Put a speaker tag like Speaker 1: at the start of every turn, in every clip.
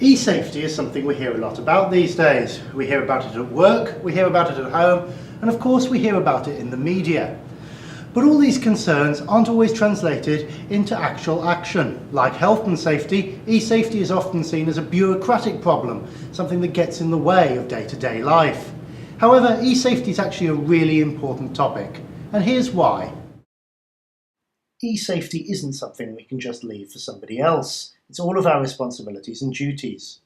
Speaker 1: E-safety is something we hear a lot about these days. We hear about it at work, we hear about it at home, and of course we hear about it in the media. But all these concerns aren't always translated into actual action. Like health and safety, e-safety is often seen as a bureaucratic problem, something that gets in the way of day-to-day life. However, e-safety is actually a really important topic, and here's why. E-safety isn't something we can just leave for somebody else. It's all of our responsibilities and duties.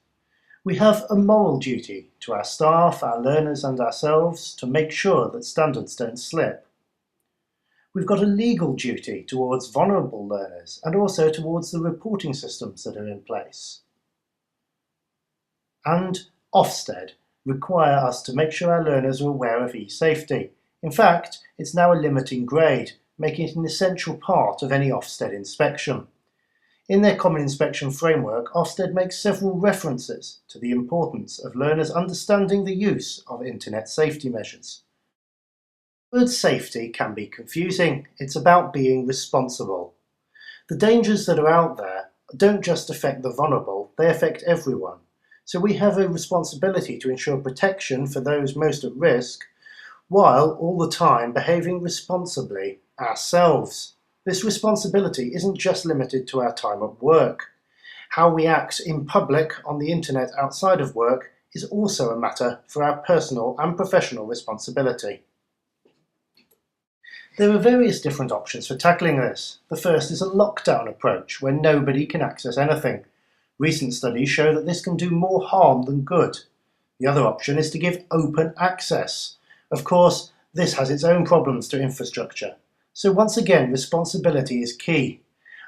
Speaker 1: We have a moral duty to our staff, our learners and ourselves to make sure that standards don't slip. We've got a legal duty towards vulnerable learners and also towards the reporting systems that are in place. And Ofsted require us to make sure our learners are aware of e-safety. In fact, it's now a limiting grade, making it an essential part of any Ofsted inspection. In their Common Inspection Framework, Ofsted makes several references to the importance of learners understanding the use of internet safety measures. The word safety can be confusing. It's about being responsible. The dangers that are out there don't just affect the vulnerable, they affect everyone. So we have a responsibility to ensure protection for those most at risk, while all the time behaving responsibly ourselves. This responsibility isn't just limited to our time at work. How we act in public on the internet outside of work is also a matter for our personal and professional responsibility. There are various different options for tackling this. The first is a lockdown approach, where nobody can access anything. Recent studies show that this can do more harm than good. The other option is to give open access. Of course, this has its own problems to infrastructure. So once again, responsibility is key,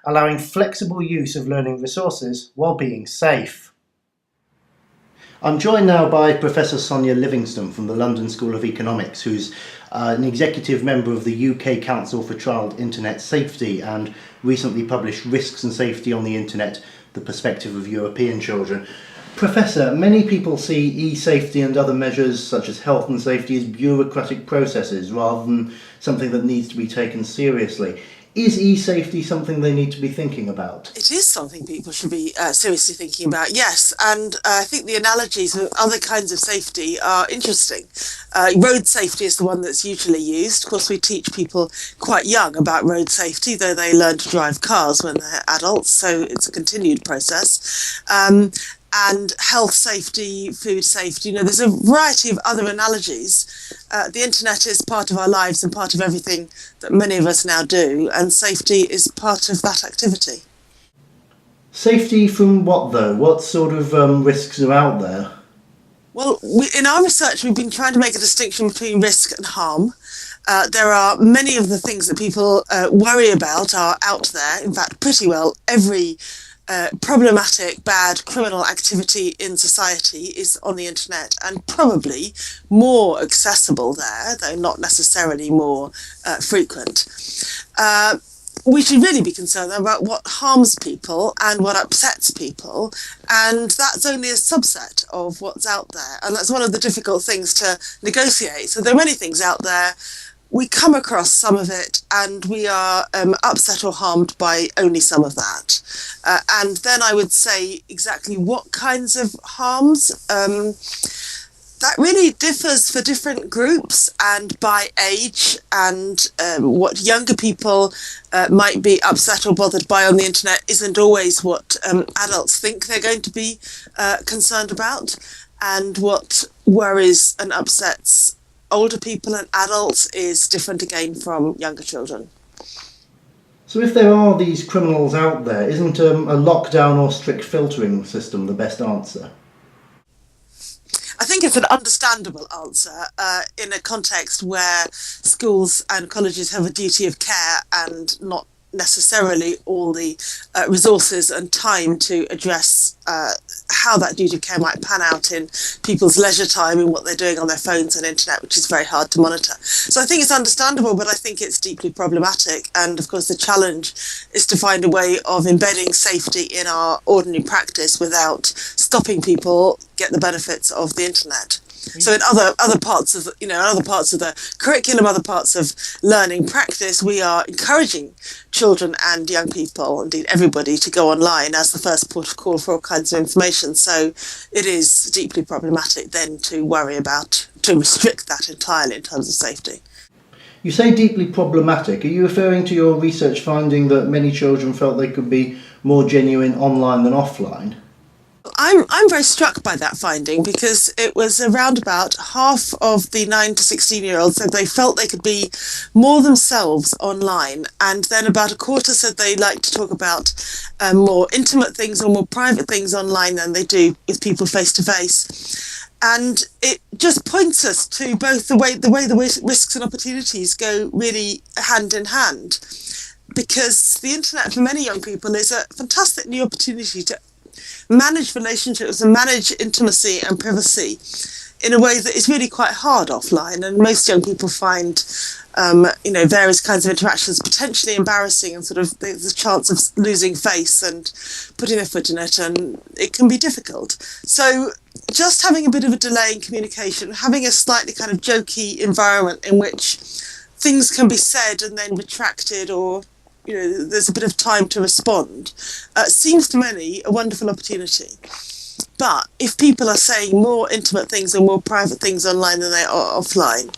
Speaker 1: allowing flexible use of learning resources while being safe. I'm joined now by Professor Sonia Livingston from the London School of Economics, who's an executive member of the UK Council for Child Internet Safety and recently published Risks and Safety on the Internet, the Perspective of European Children. Professor, many people see e-safety and other measures such as health and safety as bureaucratic processes rather than something that needs to be taken seriously. Is e-safety something they need to be thinking about?
Speaker 2: It is something people should be seriously thinking about, yes. And I think the analogies with other kinds of safety are interesting. Road safety is the one that's usually used. Of course, we teach people quite young about road safety, though they learn to drive cars when they're adults, so it's a continued process. And health safety, food safety, there's a variety of other analogies. The internet is part of our lives and part of everything that many of us now do, and safety is part of that activity.
Speaker 1: Safety from what though? What sort of risks are out there?
Speaker 2: Well, in our research we've been trying to make a distinction between risk and harm. There are many of the things that people worry about are out there. In fact, pretty well every problematic, bad criminal activity in society is on the internet and probably more accessible there, though not necessarily more frequent. We should really be concerned about what harms people and what upsets people, and that's only a subset of what's out there, and that's one of the difficult things to negotiate. So there are many things out there. We come across some of it and we are upset or harmed by only some of that. And then I would say exactly what kinds of harms. That really differs for different groups and by age, and what younger people might be upset or bothered by on the internet isn't always what adults think they're going to be concerned about, and what worries and upsets older people and adults is different again from younger children.
Speaker 1: So if there are these criminals out there, isn't a lockdown or strict filtering system the best answer?
Speaker 2: I think it's an understandable answer in a context where schools and colleges have a duty of care and not necessarily all the resources and time to address how that duty of care might pan out in people's leisure time and what they're doing on their phones and internet, which is very hard to monitor. So I think it's understandable, but I think it's deeply problematic. And of course, the challenge is to find a way of embedding safety in our ordinary practice without stopping people get the benefits of the internet. So in other parts of other parts of the curriculum, other parts of learning practice, we are encouraging children and young people, indeed everybody, to go online as the first port of call for all kinds of information. So it is deeply problematic then to restrict that entirely in terms of safety.
Speaker 1: You say deeply problematic. Are you referring to your research finding that many children felt they could be more genuine online than offline?
Speaker 2: I'm very struck by that finding, because it was around about half of the 9 to 16-year-olds said they felt they could be more themselves online, and then about a quarter said they like to talk about more intimate things or more private things online than they do with people face to face. And it just points us to both the way the risks and opportunities go really hand in hand, because the internet for many young people is a fantastic new opportunity to manage relationships and manage intimacy and privacy in a way that is really quite hard offline. And most young people find various kinds of interactions potentially embarrassing, and sort of the chance of losing face and putting their foot in it, and it can be difficult. So just having a bit of a delay in communication, having a slightly kind of jokey environment in which things can be said and then retracted, or there's a bit of time to respond, seems to many a wonderful opportunity. But if people are saying more intimate things and more private things online than they are offline,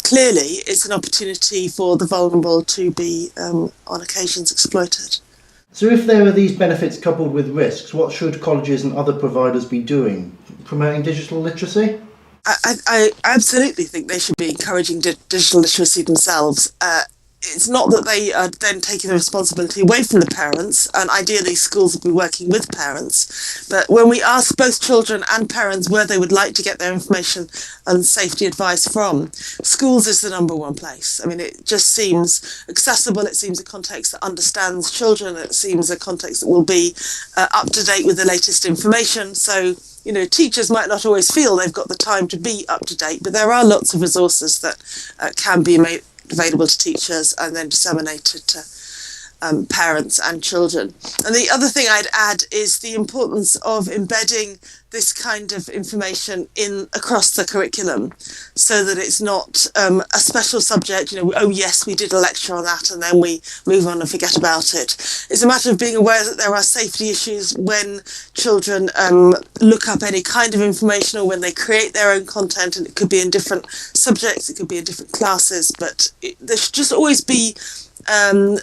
Speaker 2: clearly it's an opportunity for the vulnerable to be, on occasions, exploited.
Speaker 1: So if there are these benefits coupled with risks, what should colleges and other providers be doing? Promoting digital literacy?
Speaker 2: I absolutely think they should be encouraging digital literacy themselves. It's not that they are then taking the responsibility away from the parents, and ideally schools would be working with parents. But when we ask both children and parents where they would like to get their information and safety advice from, schools is the number one place. I mean, it just seems accessible. It seems a context that understands children. It seems a context that will be up to date with the latest information. So, teachers might not always feel they've got the time to be up to date, but there are lots of resources that can be made available to teachers and then disseminated to parents and children. And the other thing I'd add is the importance of embedding this kind of information across the curriculum, so that it's not a special subject, oh yes, we did a lecture on that and then we move on and forget about it. It's a matter of being aware that there are safety issues when children look up any kind of information, or when they create their own content, and it could be in different subjects, it could be in different classes, but there should just always be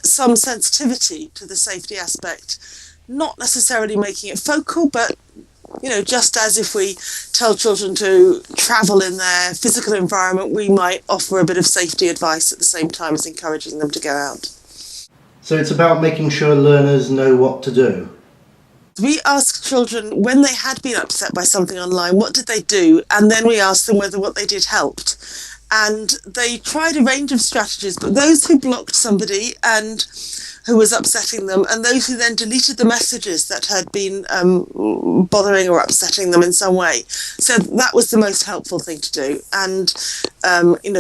Speaker 2: some sensitivity to the safety aspect, not necessarily making it focal, but just as if we tell children to travel in their physical environment, we might offer a bit of safety advice at the same time as encouraging them to go out.
Speaker 1: So it's about making sure learners know what to do.
Speaker 2: We asked children, when they had been upset by something online, what did they do? And then we asked them whether what they did helped. And they tried a range of strategies, but those who blocked somebody and who was upsetting them, and those who then deleted the messages that had been bothering or upsetting them in some way, said that was the most helpful thing to do. And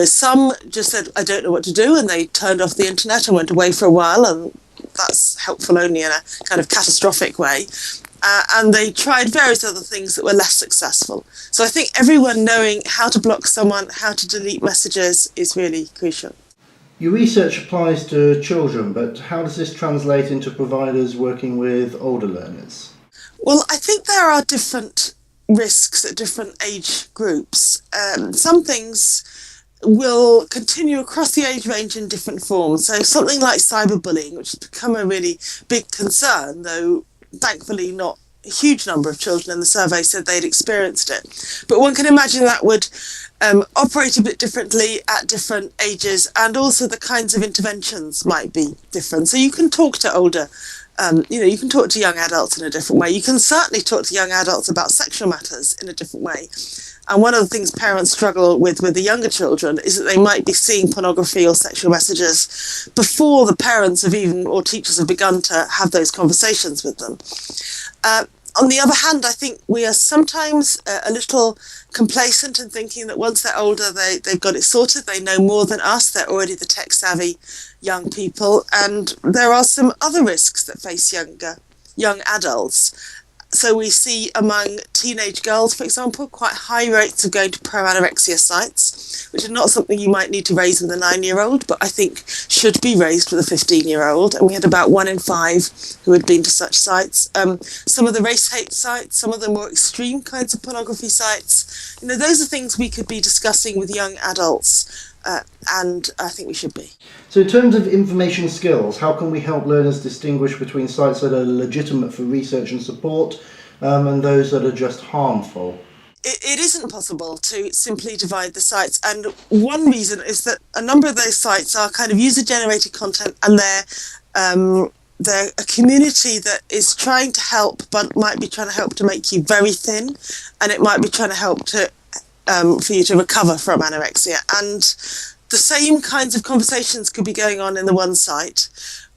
Speaker 2: some just said, I don't know what to do, and they turned off the internet and went away for a while, and that's helpful only in a kind of catastrophic way. And they tried various other things that were less successful. So I think everyone knowing how to block someone, how to delete messages, is really crucial.
Speaker 1: Your research applies to children, but how does this translate into providers working with older learners?
Speaker 2: Well, I think there are different risks at different age groups. Some things will continue across the age range in different forms. So something like cyberbullying, which has become a really big concern, though thankfully not a huge number of children in the survey said they'd experienced it. But one can imagine that would operate a bit differently at different ages, and also the kinds of interventions might be different. So you can talk to older, you can talk to young adults in a different way. You can certainly talk to young adults about sexual matters in a different way. And one of the things parents struggle with the younger children is that they might be seeing pornography or sexual messages before the parents or teachers have begun to have those conversations with them. On the other hand, I think we are sometimes a little complacent in thinking that once they're older, they've got it sorted. They know more than us. They're already the tech-savvy young people. And there are some other risks that face young adults. So we see among teenage girls, for example, quite high rates of going to pro-anorexia sites, which are not something you might need to raise with a 9-year-old, but I think should be raised with a 15-year-old. And we had about 1 in 5 who had been to such sites. Some of the race hate sites, some of the more extreme kinds of pornography sites, those are things we could be discussing with young adults. And I think we should be.
Speaker 1: So in terms of information skills, how can we help learners distinguish between sites that are legitimate for research and support and those that are just harmful?
Speaker 2: It isn't possible to simply divide the sites, and one reason is that a number of those sites are kind of user-generated content, and they're a community that is trying to help, but might be trying to help to make you very thin, and it might be trying to help to for you to recover from anorexia. And the same kinds of conversations could be going on in the one site,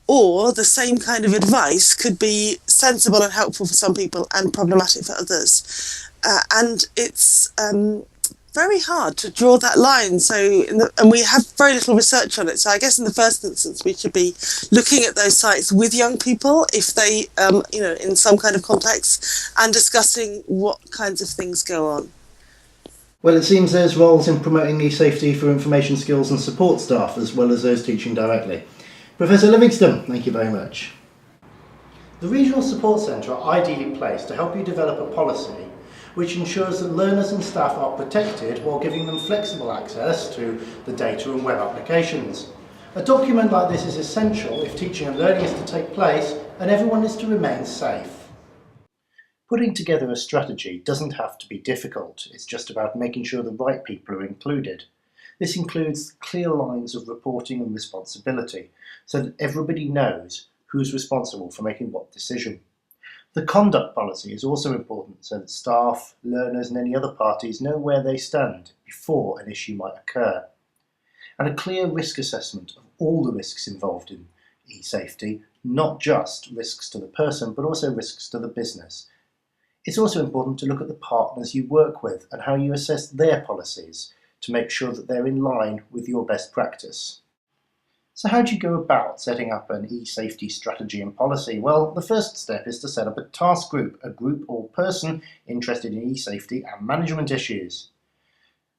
Speaker 2: or the same kind of advice could be sensible and helpful for some people and problematic for others. And it's very hard to draw that line. And we have very little research on it. So I guess in the first instance, we should be looking at those sites with young people, if they, in some kind of context, and discussing what kinds of things go on.
Speaker 1: Well, it seems there's roles in promoting e-safety for information skills and support staff, as well as those teaching directly. Professor Livingston, thank you very much. The Regional Support Centre are ideally placed to help you develop a policy which ensures that learners and staff are protected while giving them flexible access to the data and web applications. A document like this is essential if teaching and learning is to take place and everyone is to remain safe. Putting together a strategy doesn't have to be difficult, it's just about making sure the right people are included. This includes clear lines of reporting and responsibility, so that everybody knows who's responsible for making what decision. The conduct policy is also important, so that staff, learners and any other parties know where they stand before an issue might occur. And a clear risk assessment of all the risks involved in e-safety, not just risks to the person, but also risks to the business. It's also important to look at the partners you work with and how you assess their policies to make sure that they're in line with your best practice. So how do you go about setting up an e-safety strategy and policy? Well, the first step is to set up a task group, a group or person interested in e-safety and management issues.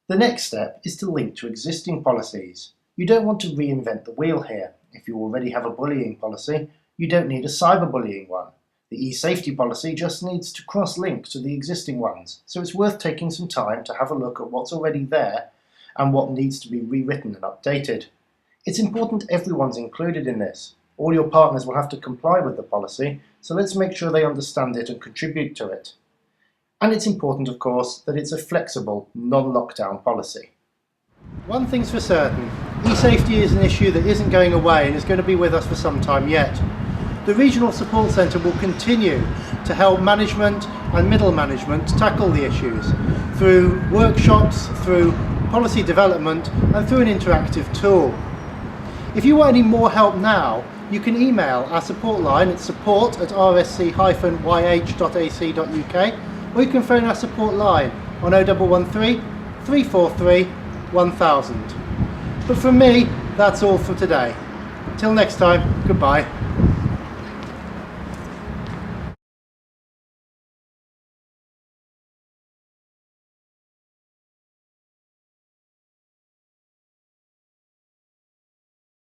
Speaker 1: The next step is to link to existing policies. You don't want to reinvent the wheel here. If you already have a bullying policy, you don't need a cyberbullying one. The e-safety policy just needs to cross-link to the existing ones, so it's worth taking some time to have a look at what's already there and what needs to be rewritten and updated. It's important everyone's included in this. All your partners will have to comply with the policy, so let's make sure they understand it and contribute to it. And it's important, of course, that it's a flexible, non-lockdown policy. One thing's for certain, e-safety is an issue that isn't going away and is going to be with us for some time yet. The Regional Support Centre will continue to help management and middle management tackle the issues through workshops, through policy development and through an interactive tool. If you want any more help now, you can email our support line at support@rsc-yh.ac.uk, or you can phone our support line on 0113 343 1000. But from me, that's all for today. Till next time, goodbye.